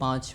5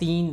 3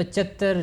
75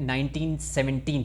1917।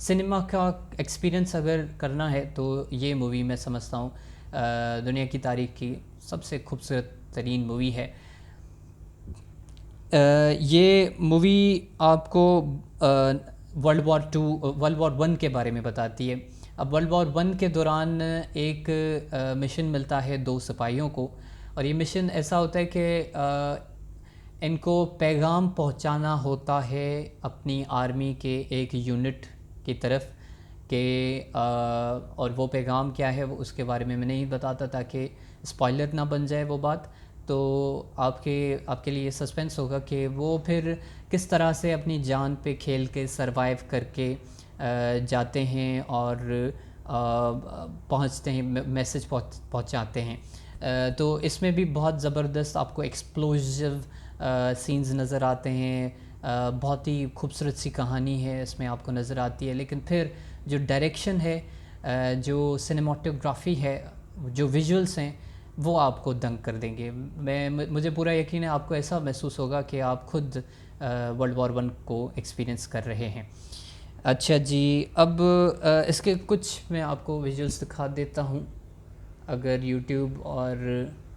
Cinema کا experience اگر کرنا ہے تو یہ مووی میں سمجھتا ہوں دنیا کی تاریخ کی سب سے خوبصورت ترین مووی ہے. یہ مووی آپ کو ورلڈ وار ون کے بارے میں بتاتی ہے. اب ورلڈ وار ون کے دوران ایک مشن ملتا ہے دو سپاہیوں کو, اور یہ مشن ایسا ہوتا ہے کہ ان کو پیغام پہنچانا ہوتا ہے اپنی آرمی کے ایک یونٹ کی طرف کہ اور وہ پیغام کیا ہے وہ اس کے بارے میں نہیں بتاتا تاکہ اسپوائلر نہ بن جائے وہ بات. تو آپ کے لیے یہ سسپینس ہوگا کہ وہ پھر کس طرح سے اپنی جان پہ کھیل کے سروائیو کر کے جاتے ہیں اور پہنچتے ہیں, میسج پہنچاتے ہیں. تو اس میں بھی بہت زبردست آپ کو ایکسپلوزو سینز نظر آتے ہیں, بہت ہی خوبصورت سی کہانی ہے اس میں آپ کو نظر آتی ہے. لیکن پھر جو ڈائریکشن ہے, جو سنیماٹوگرافی ہے, جو ویژولز ہیں, وہ آپ کو دنگ کر دیں گے. مجھے پورا یقین ہے آپ کو ایسا محسوس ہوگا کہ آپ خود ورلڈ وار ون کو ایکسپیرینس کر رہے ہیں. اچھا جی, اب اس کے کچھ میں آپ کو ویژولز دکھا دیتا ہوں اگر یوٹیوب اور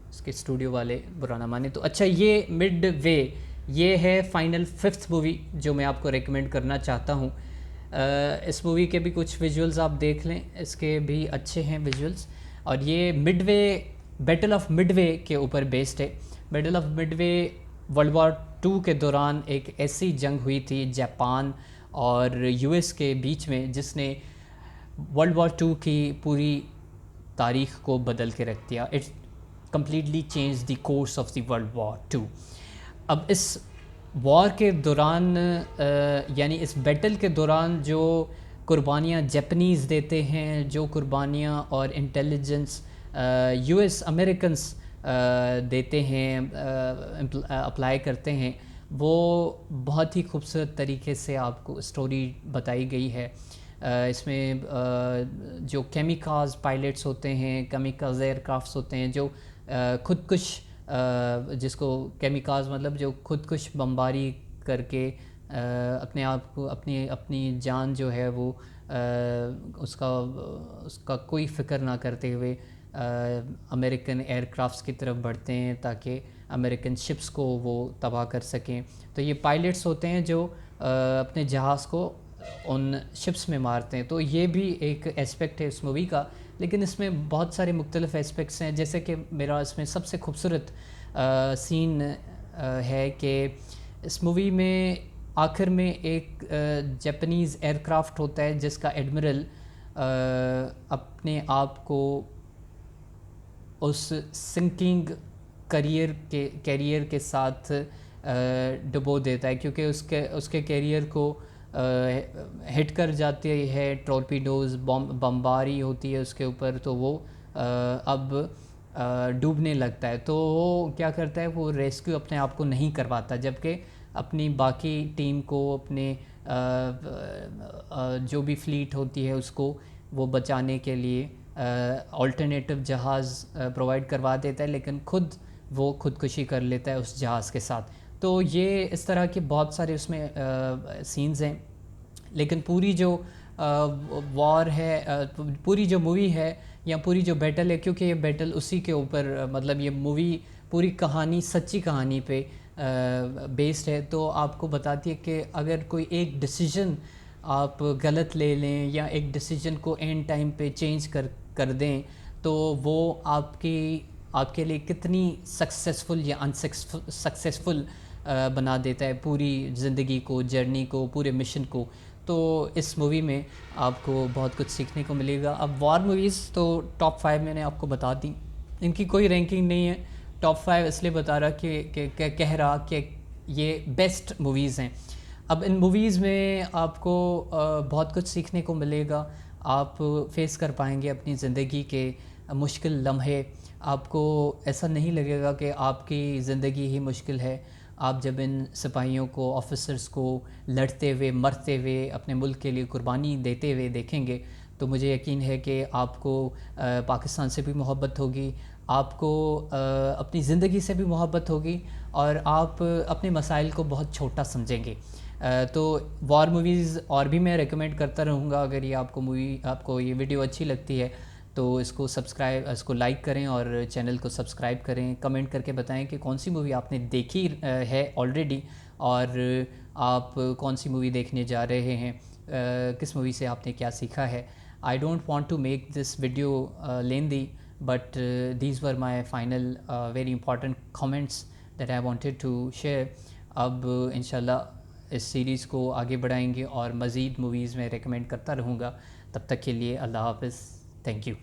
اس کے اسٹوڈیو والے برا نہ مانے تو. اچھا, یہ مڈ وے, یہ ہے فائنل ففتھ مووی جو میں آپ کو ریکمینڈ کرنا چاہتا ہوں. اس مووی کے بھی کچھ ویژولز آپ دیکھ لیں, اس کے بھی اچھے ہیں ویژولز. اور یہ Midway battle of Midway کے اوپر بیسڈ ہے. Battle of Midway World War two کے دوران ایک ایسی جنگ ہوئی تھی جاپان اور یو ایس کے بیچ میں جس نے ورلڈ وار ٹو کی پوری تاریخ کو بدل کے رکھ دیا. It completely change the course of the World War two. اب اس وار کے دوران یعنی اس بیٹل کے دوران جو قربانیاں جیپنیز دیتے ہیں, جو قربانیاں اور انٹیلیجنس یو ایس امریکنس دیتے ہیں, اپلائی کرتے ہیں, وہ بہت ہی خوبصورت طریقے سے آپ کو اسٹوری بتائی گئی ہے. اس میں جو کیمیکاز پائلٹس ہوتے ہیں, کیمیکاز ایئر کرافٹس ہوتے ہیں جو خودکش, جس کو کیمیکاز مطلب جو خودکش بمباری کر کے اپنے آپ کو اپنی جان جو ہے وہ اس کا کوئی فکر نہ کرتے ہوئے امریکن ایئر کرافٹس کی طرف بڑھتے ہیں تاکہ امریکن شپس کو وہ تباہ کر سکیں. تو یہ پائلٹس ہوتے ہیں جو اپنے جہاز کو ان شپس میں مارتے ہیں. تو یہ بھی ایک اسپیکٹ ہے اس مووی کا, لیکن اس میں بہت سارے مختلف اسپیکٹس ہیں. جیسے کہ میرا اس میں سب سے خوبصورت سین ہے کہ اس مووی میں آخر میں ایک جاپنیز ایئر کرافٹ ہوتا ہے جس کا ایڈمرل اپنے آپ کو اس سنکنگ کیریئر کے ساتھ ڈبو دیتا ہے, کیونکہ اس کے کیریئر کو ہٹ کر جاتی ہے ٹورپیڈوز, بمباری ہوتی ہے اس کے اوپر, تو وہ اب ڈوبنے لگتا ہے. تو وہ کیا کرتا ہے, وہ ریسکیو اپنے آپ کو نہیں کرواتا, جبکہ اپنی باقی ٹیم کو, اپنے جو بھی فلیٹ ہوتی ہے اس کو وہ بچانے کے لیے آلٹرنیٹو جہاز پرووائڈ کروا دیتا ہے, لیکن وہ خودکشی کر لیتا ہے اس جہاز کے ساتھ. تو یہ اس طرح کے بہت سارے اس میں سینز ہیں. لیکن پوری جو وار ہے, پوری جو مووی ہے یا پوری جو بیٹل ہے, کیونکہ یہ بیٹل اسی کے اوپر, مطلب یہ مووی پوری کہانی سچی کہانی پہ بیسڈ ہے, تو آپ کو بتاتی ہے کہ اگر کوئی ایک ڈیسیجن آپ غلط لے لیں یا ایک ڈیسیجن کو اینڈ ٹائم پہ چینج کر دیں تو وہ آپ کے لیے کتنی سکسیزفل یا سکسیزفل بنا دیتا ہے پوری زندگی کو, جرنی کو, پورے مشن کو. تو اس مووی میں آپ کو بہت کچھ سیکھنے کو ملے گا. اب وار موویز تو ٹاپ 5 میں نے آپ کو بتا دی, ان کی کوئی رینکنگ نہیں ہے. ٹاپ 5 اس لیے بتا رہا کہ کہہ رہا کہ یہ بیسٹ موویز ہیں. اب ان موویز میں آپ کو بہت کچھ سیکھنے کو ملے گا. آپ فیس کر پائیں گے اپنی زندگی کے مشکل لمحے. آپ کو ایسا نہیں لگے گا کہ آپ کی زندگی ہی مشکل ہے. آپ جب ان سپاہیوں کو, آفیسرز کو لڑتے ہوئے, مرتے ہوئے, اپنے ملک کے لیے قربانی دیتے ہوئے دیکھیں گے تو مجھے یقین ہے کہ آپ کو پاکستان سے بھی محبت ہوگی, آپ کو اپنی زندگی سے بھی محبت ہوگی, اور آپ اپنے مسائل کو بہت چھوٹا سمجھیں گے. تو وار موویز اور بھی میں ریکمینڈ کرتا رہوں گا. اگر یہ آپ کو یہ ویڈیو اچھی لگتی ہے تو اس کو لائک کریں اور چینل کو سبسکرائب کریں. کمنٹ کر کے بتائیں کہ کون سی مووی آپ نے دیکھی ہے آلریڈی اور آپ کون سی مووی دیکھنے جا رہے ہیں, کس مووی سے آپ نے کیا سیکھا ہے. I don't want to make this video lengthy, but these were my final very important comments that I wanted to share. اب انشاءاللہ اس سیریز کو آگے بڑھائیں گے اور مزید موویز میں ریکمینڈ کرتا رہوں گا. تب تک کے لیے اللہ حافظ. Thank you.